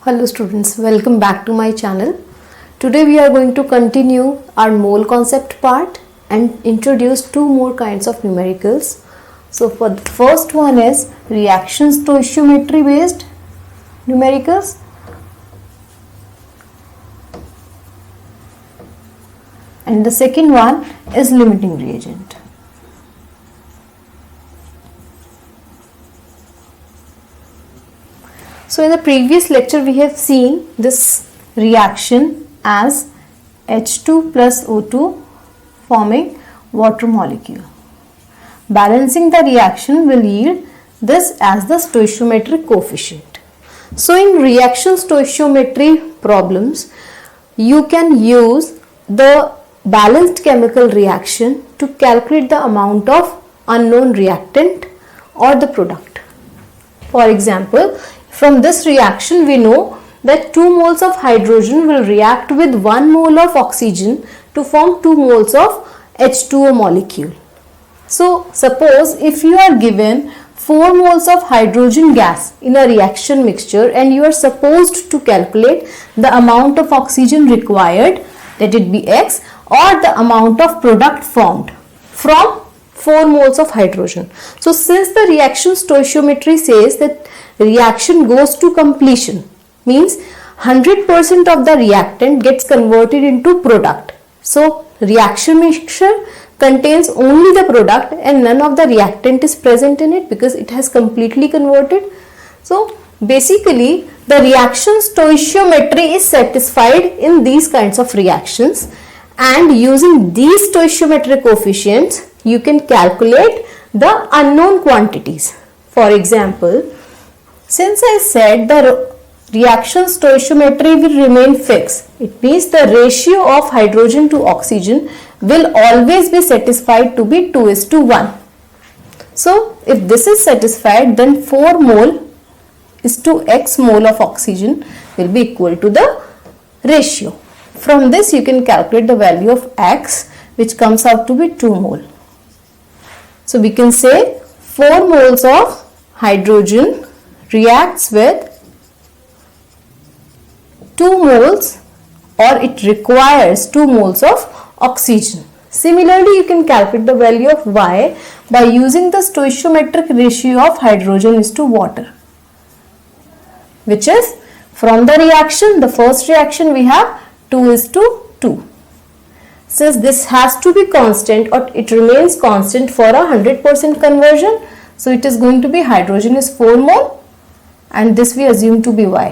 Hello students, welcome back to my channel. Today we are going to continue our mole concept part and introduce two more kinds of numericals. So for the first one is reaction stoichiometry based numericals. And the second one is limiting reagent. So in the previous lecture we have seen this reaction as H2 plus O2 forming water molecule. Balancing the reaction will yield this as the stoichiometric coefficient. So in reaction stoichiometry problems, you can use the balanced chemical reaction to calculate the amount of unknown reactant or the product. For example, from this reaction we know that 2 moles of hydrogen will react with 1 mole of oxygen to form 2 moles of H2O molecule. So suppose if you are given 4 moles of hydrogen gas in a reaction mixture and you are supposed to calculate the amount of oxygen required, let it be X, or the amount of product formed from 4 moles of hydrogen. So since the reaction stoichiometry says that reaction goes to completion, means 100% of the reactant gets converted into product. So reaction mixture contains only the product and none of the reactant is present in it because it has completely converted. So basically the reaction stoichiometry is satisfied in these kinds of reactions, and using these stoichiometric coefficients you can calculate the unknown quantities. For example, since I said the reaction stoichiometry will remain fixed, it means the ratio of hydrogen to oxygen will always be satisfied to be 2:1. So if this is satisfied, then 4 mole is to X mole of oxygen will be equal to the ratio. From this you can calculate the value of X, which comes out to be 2 mole. So we can say 4 moles of hydrogen reacts with 2 moles, or it requires 2 moles of oxygen. Similarly, you can calculate the value of Y by using the stoichiometric ratio of hydrogen is to water, which is from the reaction, the first reaction we have 2:2. Since this has to be constant or it remains constant for a 100% conversion, so it is going to be hydrogen is 4 mole and this we assume to be Y.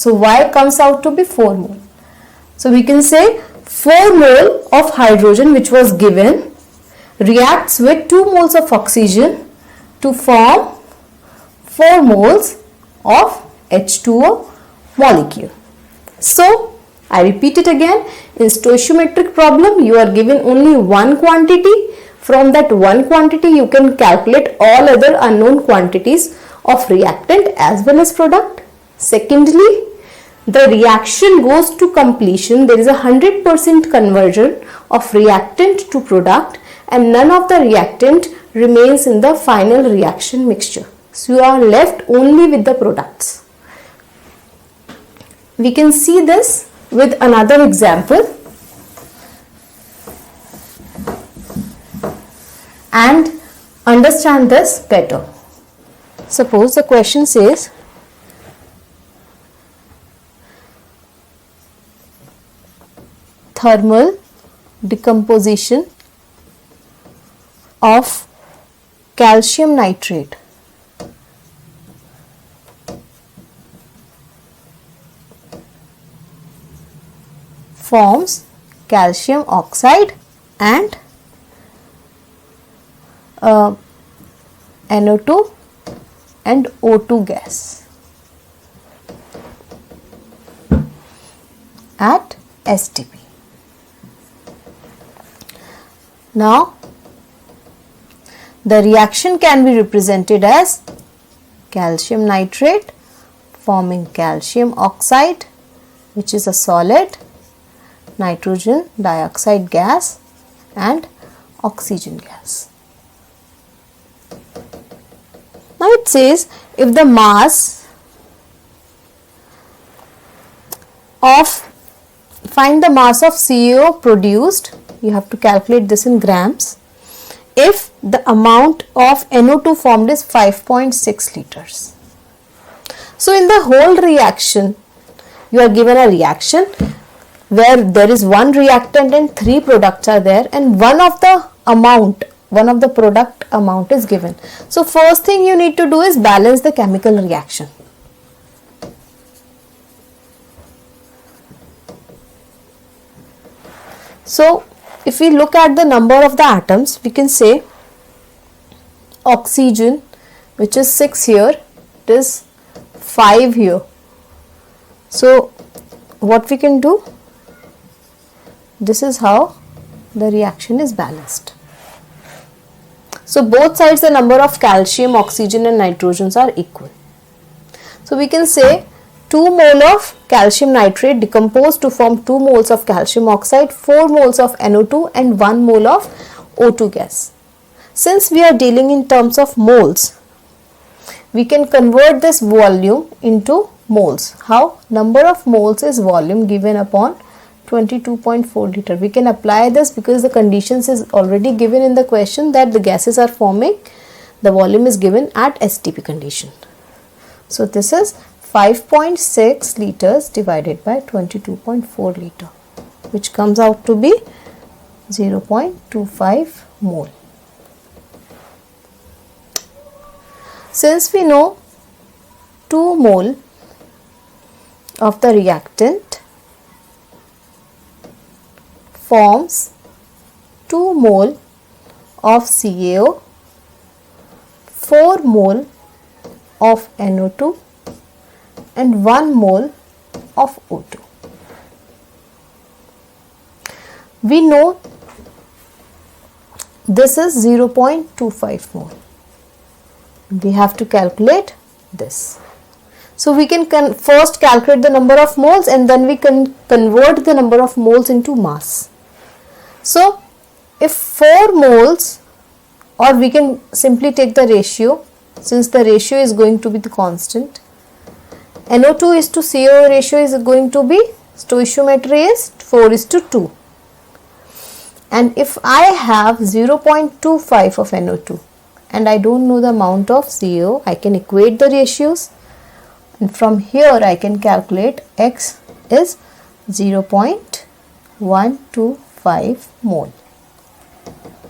So Y comes out to be 4 mole. So we can say 4 mole of hydrogen which was given reacts with 2 moles of oxygen to form 4 moles of H2O molecule. So I repeat it again, in stoichiometric problem you are given only one quantity. From that one quantity you can calculate all other unknown quantities of reactant as well as product. Secondly, the reaction goes to completion. There is a 100% conversion of reactant to product and none of the reactant remains in the final reaction mixture. So you are left only with the products. We can see this with another example and understand this better. Suppose the question says thermal decomposition of calcium nitrate forms calcium oxide and NO2 and O2 gas at STP. Now the reaction can be represented as calcium nitrate forming calcium oxide, which is a solid, nitrogen dioxide gas and oxygen gas. Now it says if the mass find the mass of CaO produced. You have to calculate this in grams. If the amount of NO2 formed is 5.6 liters. So in the whole reaction, you are given a reaction where there is one reactant and 3 products are there, and one of the product amount is given. So first thing you need to do is balance the chemical reaction. So if we look at the number of the atoms, we can say oxygen, which is 6 here, it is 5 here. So what we can do, this is how the reaction is balanced. So both sides the number of calcium, oxygen and nitrogens are equal. So we can say 2 mole of calcium nitrate decomposed to form 2 moles of calcium oxide, 4 moles of NO2 and 1 mole of O2 gas. Since we are dealing in terms of moles, we can convert this volume into moles. How? Number of moles is volume given upon 22.4 liter. We can apply this because the conditions is already given in the question that the gases are forming. The volume is given at STP condition. So this is 5.6 liters divided by 22.4 liter, which comes out to be 0.25 mole. Since we know 2 mole of the reactant forms 2 mole of CaO, 4 mole of NO2 and 1 mole of O2. We know this is 0.25 mole. We have to calculate this. So we can first calculate the number of moles and then we can convert the number of moles into mass. So if 4 moles, or we can simply take the ratio, since the ratio is going to be the constant, NO2 is to CaO ratio is going to be, stoichiometry is 4:2. And if I have 0.25 of NO2 and I don't know the amount of CaO, I can equate the ratios, and from here I can calculate X is 0.125 mole.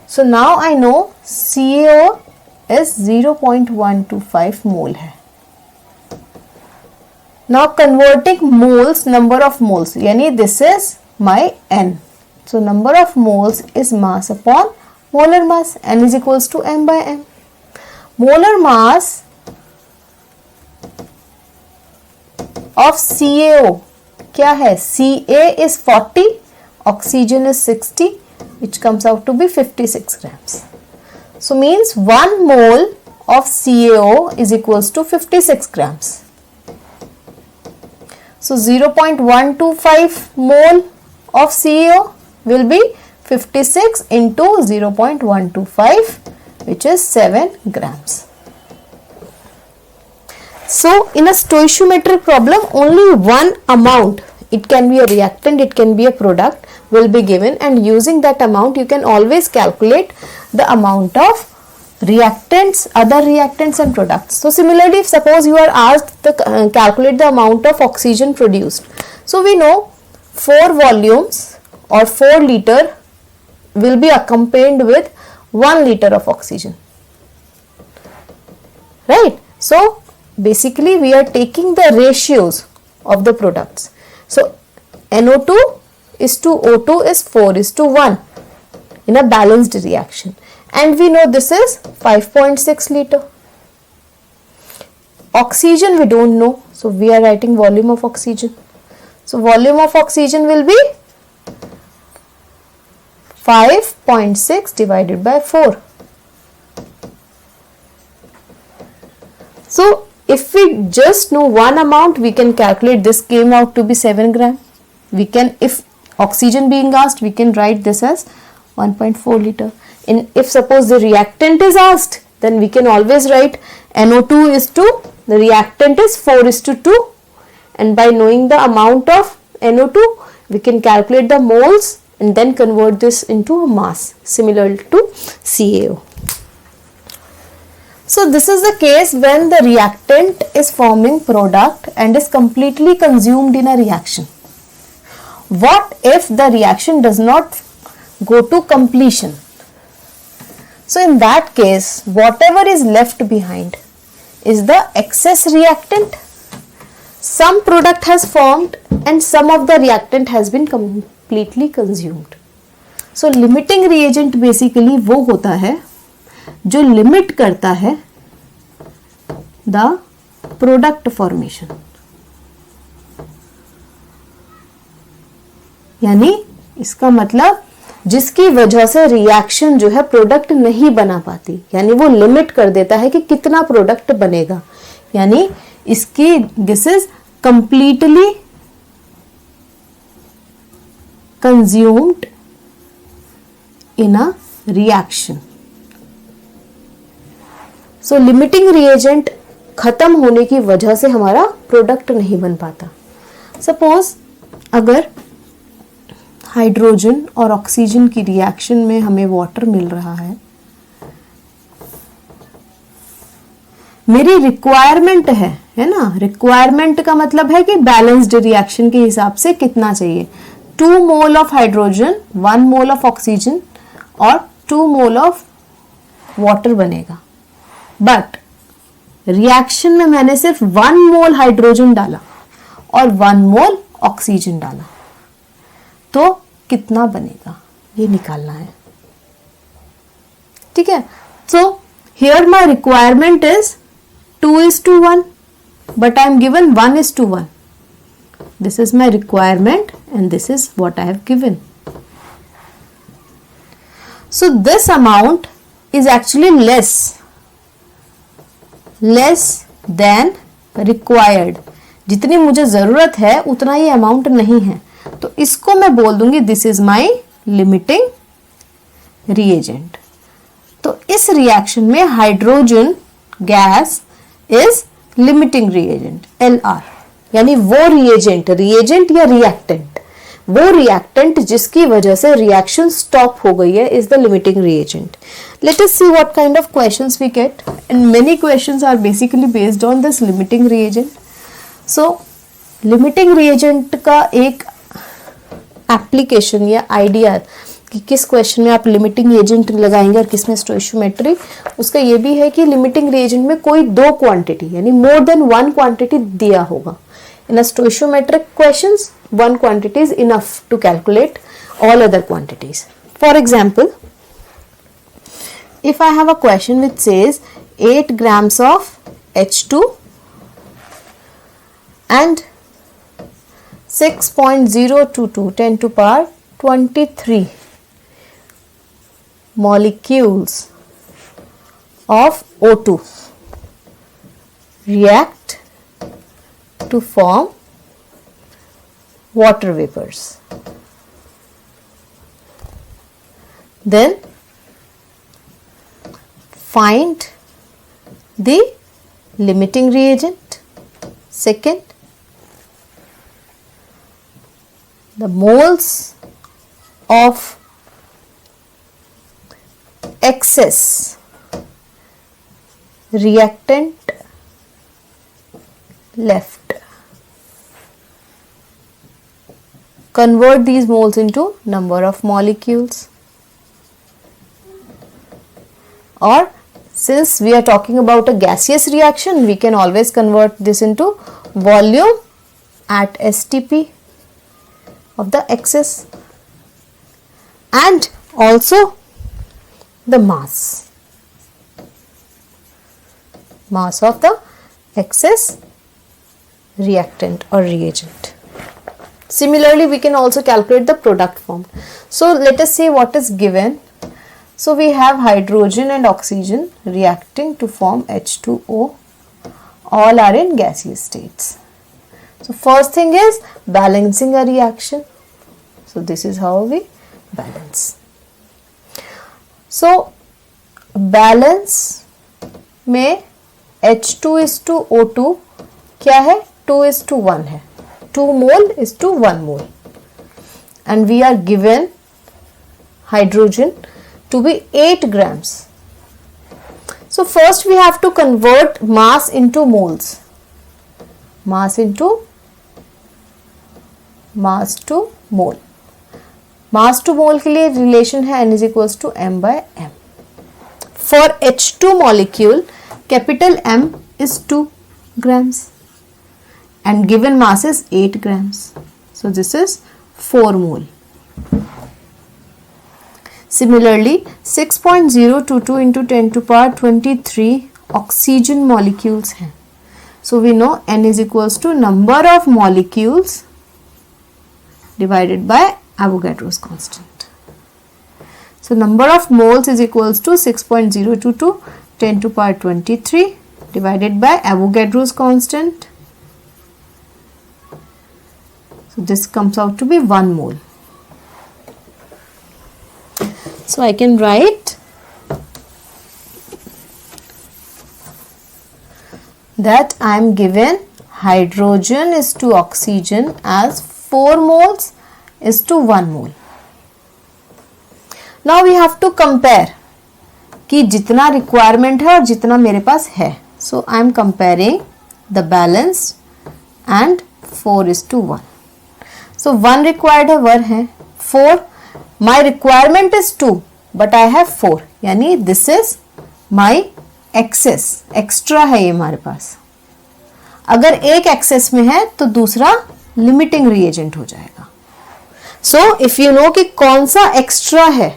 So now I know CaO is 0.125 mole hai. Now converting moles, number of moles, yani this is my N. So number of moles is mass upon molar mass. N is equals to M by M. Molar mass of CaO क्या है? Ca is 40, oxygen is 60, which comes out to be 56 grams. So means 1 mole of CaO is equals to 56 grams. So 0.125 mole of CaO will be 56 into 0.125, which is 7 grams. So in a stoichiometric problem, only one amount, it can be a reactant, it can be a product, will be given, and using that amount you can always calculate the amount of reactants, other reactants and products. So similarly, if suppose you are asked to calculate the amount of oxygen produced. So we know 4 volumes or 4 liter will be accompanied with 1 liter of oxygen, right? So basically we are taking the ratios of the products. So NO2 is to O2 is 4:1 in a balanced reaction, and we know this is 5.6 liter. Oxygen we don't know, so we are writing volume of oxygen. So volume of oxygen will be 5.6 divided by 4. So if we just know one amount, we can calculate. This came out to be 7 gram. We can, if oxygen being asked, we can write this as 1.4 liter. And if suppose the reactant is asked, then we can always write NO2 is to, the reactant is 4:2, and by knowing the amount of NO2, we can calculate the moles and then convert this into a mass similar to CaO. So this is the case when the reactant is forming product and is completely consumed in a reaction. What if the reaction does not go to completion? So in that case, whatever is left behind is the excess reactant. Some product has formed and some of the reactant has been completely consumed. So limiting reagent basically वो होता है जो limit करता है the product formation, यानी इसका मतलब जिसकी वजह से रिएक्शन जो है प्रोडक्ट नहीं बना पाती, यानी वो लिमिट कर देता है कि कितना प्रोडक्ट बनेगा, यानी इसकी this is completely consumed in a reaction. So limiting reagent खत्म होने की वजह से हमारा प्रोडक्ट नहीं बन पाता. सपोज अगर हाइड्रोजन और ऑक्सीजन की रिएक्शन में हमें वाटर मिल रहा है, मेरी रिक्वायरमेंट है ना, रिक्वायरमेंट का मतलब है कि बैलेंस्ड रिएक्शन के हिसाब से कितना चाहिए. 2 mole of hydrogen, 1 mole of oxygen और 2 मोल ऑफ वाटर बनेगा. बट रिएक्शन में मैंने सिर्फ 1 मोल हाइड्रोजन डाला और 1 मोल ऑक्सीजन डाला, तो कितना बनेगा ये निकालना है. ठीक है. So here my requirement is 2:1, but I am given 1:1. This is my requirement and this is what I have given. So this amount is actually less than required. जितनी मुझे जरूरत है उतना ये अमाउंट नहीं है, तो इसको मैं बोल दूंगी this is my limiting reagent. तो इस रिएक्शन में hydrogen gas is limiting reagent LR, यानी वो रिएजेंट या रिएक्टेंट, वो रिएक्टेंट जिसकी वजह से रिएक्शन स्टॉप हो गई है is the limiting reagent. Let us see what kind of questions we get, and many questions are basically based on this limiting reagent. So limiting reagent का एक एप्लीकेशन या आइडिया कि किस क्वेश्चन में आप लिमिटिंग एजेंट लगाएंगे और किस में स्टोइशियोमेट्री, उसका ये भी है कि लिमिटिंग रिएजेंट में कोई 2 क्वांटिटी यानी मोर देन 1 क्वांटिटी दिया होगा. In a stoichiometric questions 1 quantity is enough to calculate all other quantities. For example, if I have a question which says 8 grams of H2 and 6.022 10 to power 23 molecules of O2 react to form water vapors, then find the limiting reagent. Second, the moles of excess reactant left. Convert these moles into number of molecules. Or since we are talking about a gaseous reaction, we can always convert this into volume at STP of the excess, and also the mass of the excess reactant or reagent. Similarly, we can also calculate the product formed. So let us say what is given. So we have hydrogen and oxygen reacting to form H2O. All are in gaseous states. So first thing is balancing a reaction. So this is how we balance. So balance में H2:O2 क्या है? 2:1 है. 2 mole is to 1 mole, and we are given hydrogen to be 8 grams. So first we have to convert mass into moles. Mass to mole. Mass to mole के लिए relation है n is equals to m by m. For H2 molecule, capital M is 2 grams and given mass is 8 grams. So this is 4 mole. Similarly, 6.022 into 10 to power 23 oxygen molecules हैं. So we know n is equals to number of molecules divided by Avogadro's constant. So number of moles is equals to 6.022 10 to power 23 divided by Avogadro's constant. So this comes out to be 1 mole. So I can write that I am given hydrogen is to oxygen as 4 moles is to 1 mole. Now we have to compare कि जितना requirement है और जितना मेरे पास है. So I am comparing the balanced and 4 is to 1. So 1 required है, 1 है, 4. My requirement is 2 but I have 4. यानी this is my excess. Extra है ये हमारे पास. अगर एक excess में है तो दूसरा limiting reagent हो जाएगा. So if you know कि कौन सा extra है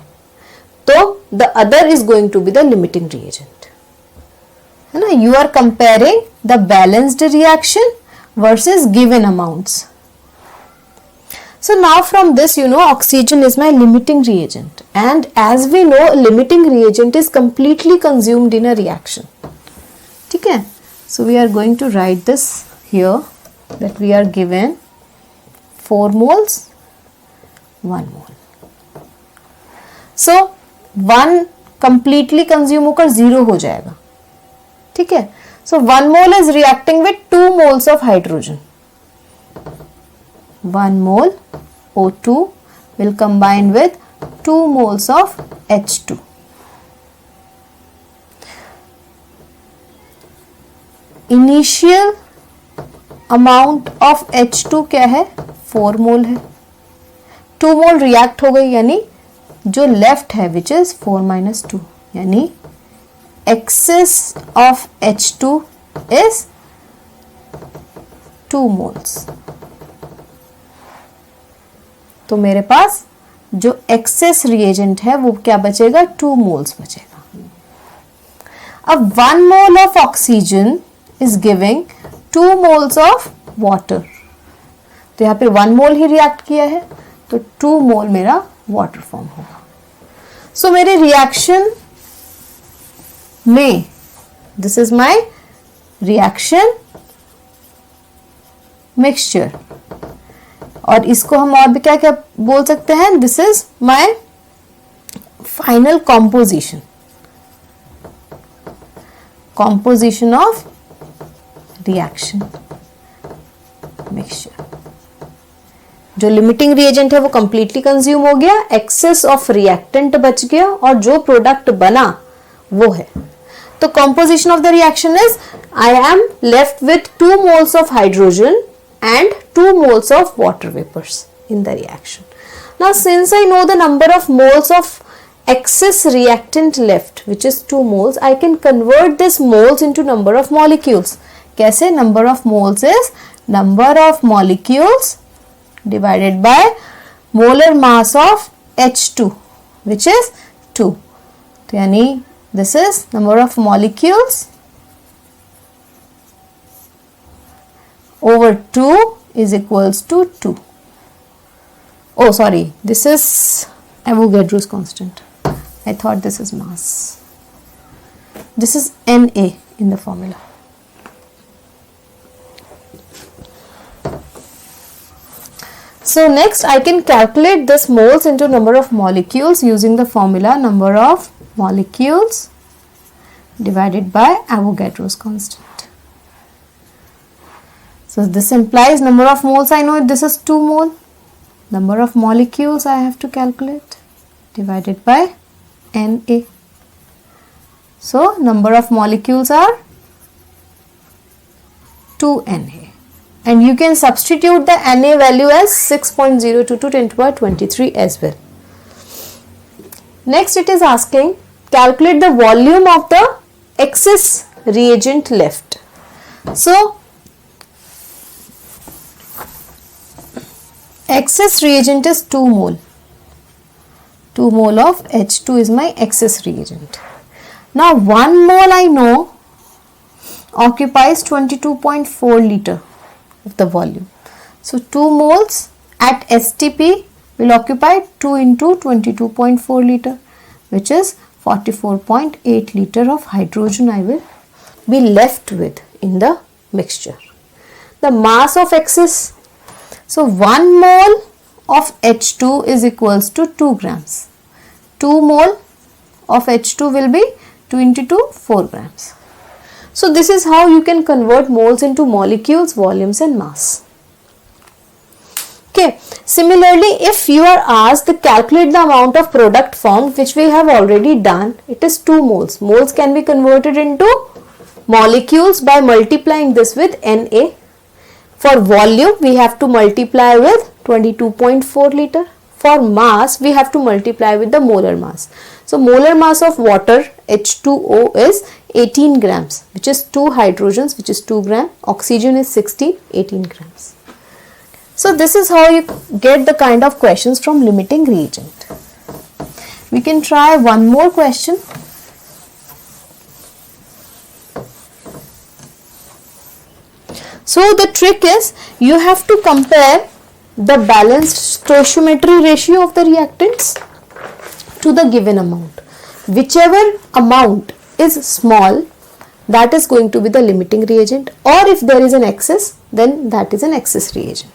तो the other is going to be the limiting reagent. है ना? You are comparing the balanced reaction versus given amounts. So now from this you know oxygen is my limiting reagent, and as we know limiting reagent is completely consumed in a reaction. ठीक है? So we are going to write this here that we are given 4 moles 1 mole. So 1 completely consume होकर 0 हो जाएगा. ठीक है? So 1 mole is reacting with 2 moles of hydrogen. 1 mole O2 will combine with 2 moles of H2. Initial amount of H2 क्या है? 4 mole है. 2 mole react हो गई यानी जो लेफ्ट है विच इज 4 minus 2 यानी excess of H2 is 2 moles. तो मेरे पास जो excess reagent है वो क्या बचेगा? 2 moles बचेगा. अब 1 mole of oxygen is giving 2 moles of water. तो यहाँ पे 1 mole ही रिएक्ट किया है तो 2 mole मेरा वाटर फॉर्म होगा. सो मेरे रिएक्शन में this is my reaction mixture, और इसको हम और भी क्या क्या बोल सकते हैं? This is my final composition. Composition of reaction mixture. जो लिमिटिंग रिएजेंट है वो कंप्लीटली कंज्यूम हो गया, एक्सेस ऑफ रिएक्टेंट बच गया और जो प्रोडक्ट बना वो है. तो composition of the reaction is I am left with 2 moles of hydrogen and 2 moles of water vapors in the reaction. Now since I know the number of moles of excess reactant left which is 2 moles, I can convert this moles into number of molecules. कैसे? Number of moles is number of molecules divided by molar mass of H2 which is 2. तो यानी this is number of molecules over 2 is equals to 2. Oh sorry, this is Avogadro's constant. I thought this is mass. This is Na in the formula. So next I can calculate this moles into number of molecules using the formula number of molecules divided by Avogadro's constant. So this implies number of moles, I know this is 2 mole. Number of molecules I have to calculate divided by Na. So number of molecules are 2Na. And you can substitute the Na value as 6.022 to 10 to the power 23 as well. Next it is asking calculate the volume of the excess reagent left. So excess reagent is 2 mole. 2 mole of H2 is my excess reagent. Now 1 mole I know occupies 22.4 liter of the volume. So 2 moles at STP will occupy 2 into 22.4 liter, which is 44.8 liter of hydrogen I will be left with in the mixture. The mass of excess, so 1 mole of H2 is equals to 2 grams. 2 mole of H2 will be 2 into 2, 4 grams. So this is how you can convert moles into molecules, volumes and mass. Okay. Similarly, if you are asked to calculate the amount of product formed, which we have already done, it is 2 moles. Moles can be converted into molecules by multiplying this with Na. For volume, we have to multiply with 22.4 liter. For mass, we have to multiply with the molar mass. So molar mass of water H2O is 18 grams, which is 2 hydrogens, which is 2 gram. Oxygen is 16, 18 grams. So this is how you get the kind of questions from limiting reagent. We can try one more question. So the trick is you have to compare the balanced stoichiometry ratio of the reactants to the given amount. Whichever amount is small, that is going to be the limiting reagent, or if there is an excess, then that is an excess reagent.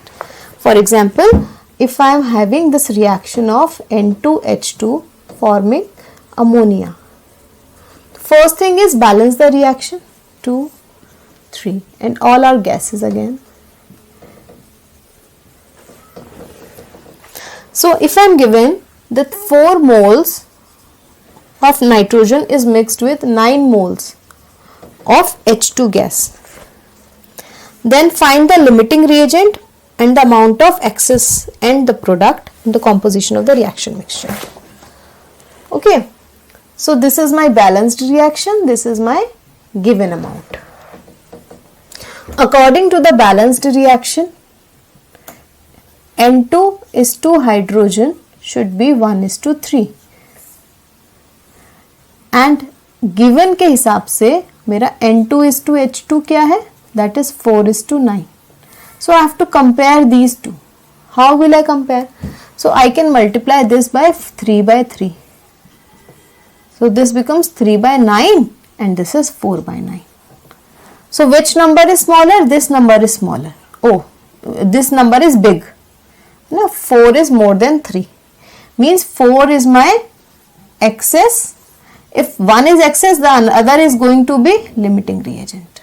For example, if I am having this reaction of N2H2 forming ammonia, first thing is balance the reaction, 2, 3, and all are gases again. So if I am given that 4 moles of nitrogen is mixed with 9 moles of H2 gas, then find the limiting reagent and the amount of excess and the product in the composition of the reaction mixture. Okay, so this is my balanced reaction, this is my given amount. According to the balanced reaction, N2 is to hydrogen should be 1:3, and given के हिसाब से मेरा N2 is to H2 क्या है, that is 4:9. So I have to compare these two. How will I compare? So I can multiply this by 3/3. So this becomes 3/9 and this is 4/9. So which number is smaller? This number is smaller. Oh, this number is big. No, 4 is more than 3. Means 4 is my excess. If one is excess, the other is going to be limiting reagent.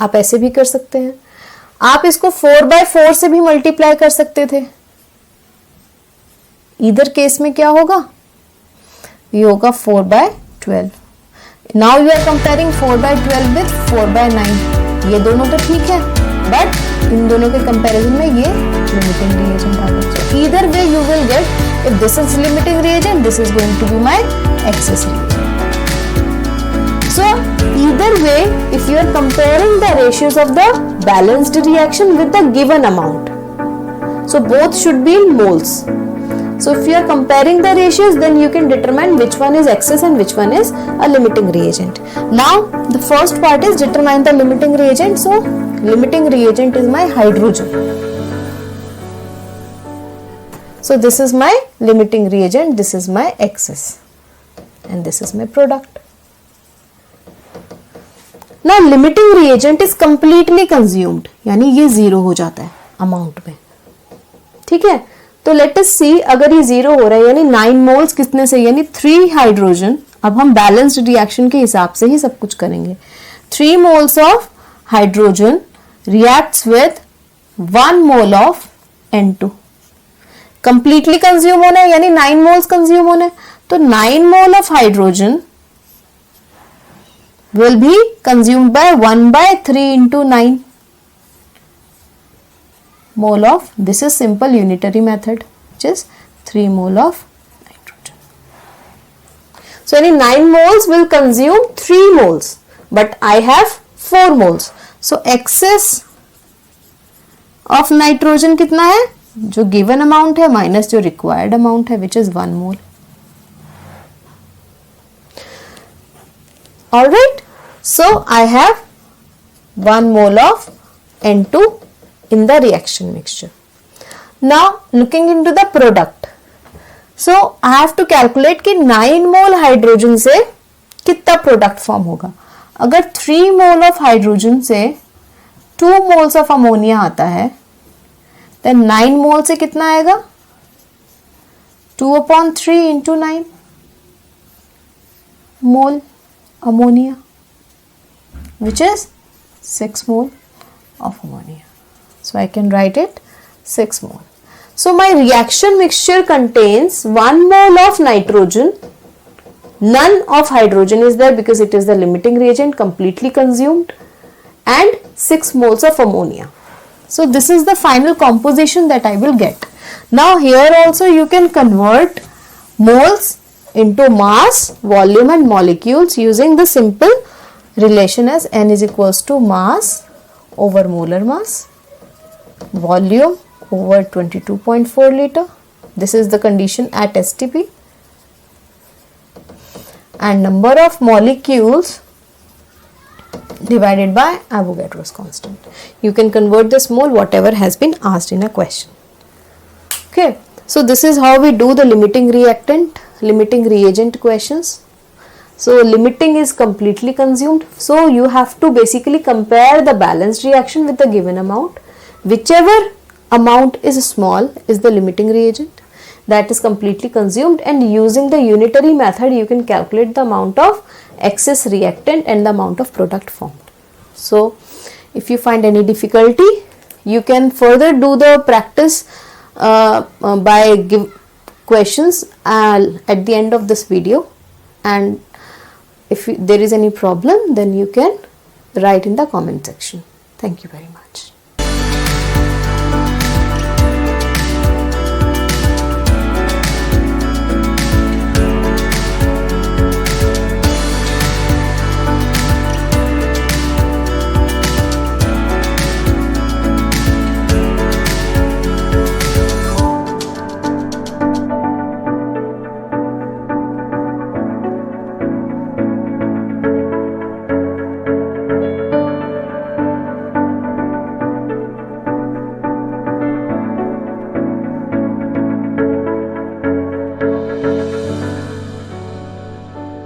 आप ऐसे भी कर सकते हैं. आप इसको 4/4 से भी मल्टीप्लाई कर सकते थे. इधर केस में क्या होगा? ये होगा 4/12. Now you are comparing 4/12 with 4/9. ये दोनों तो ठीक है, बट इन दोनों के कंपैरिजन में ये limiting reagent आ गया. So either way you will get, if this is limiting reagent, this is going to be my excess reagent. So either way, if you are comparing the ratios of the balanced reaction with the given amount, so both should be in moles. So if you are comparing the ratios, then you can determine which one is excess and which one is a limiting reagent. Now the first part is determine the limiting reagent. So limiting reagent is my hydrogen. So this is my limiting reagent, this is my excess, and this is my product. Now limiting reagent is completely consumed, यानी ये zero हो जाता है amount में. ठीक है, तो late us सी, अगर ये जीरो हो रहा है यानी 9 मोल्स कितने से, यानी 3 हाइड्रोजन. अब हम बैलेंस्ड रिएक्शन के हिसाब से ही सब कुछ करेंगे. 3 moles of hydrogen reacts with 1 mole of N2. Completely consume होना है यानी 9 moles consume होना है, तो 9 mole of hydrogen will be consumed by 1/3 into 9 mole of, this is simple unitary method, which is 3 mole of nitrogen. So any 9 moles will consume 3 moles, but I have 4 moles. So excess of nitrogen कितना है, जो given amount है minus जो required amount है, which is 1 mole. Alright, so I have 1 mole of N2 in the reaction mixture. Now looking into the product, so I have to calculate कि 9 mole hydrogen से कितना product form होगा. अगर 3 mole of hydrogen से 2 moles of ammonia आता है, then 9 मोल से कितना आएगा, 2/3 into 9 mole ammonia, which is 6 mole of ammonia. So I can write it 6 mole. So my reaction mixture contains 1 mole of nitrogen, none of hydrogen is there because it is the limiting reagent, completely consumed, and 6 moles of ammonia. So this is the final composition that I will get. Now here also you can convert moles into mass, volume and molecules using the simple relation as N is equals to mass over molar mass, volume over 22.4 liter. This is the condition at STP, and number of molecules divided by Avogadro's constant. You can convert this mole whatever has been asked in a question. Okay, so this is how we do the limiting reactant, limiting reagent questions. So limiting is completely consumed, so you have to basically compare the balanced reaction with the given amount. Whichever amount is small is the limiting reagent that is completely consumed, and using the unitary method you can calculate the amount of excess reactant and the amount of product formed. So if you find any difficulty, you can further do the practice by give questions at the end of this video, and if there is any problem then you can write in the comment section. Thank you very much.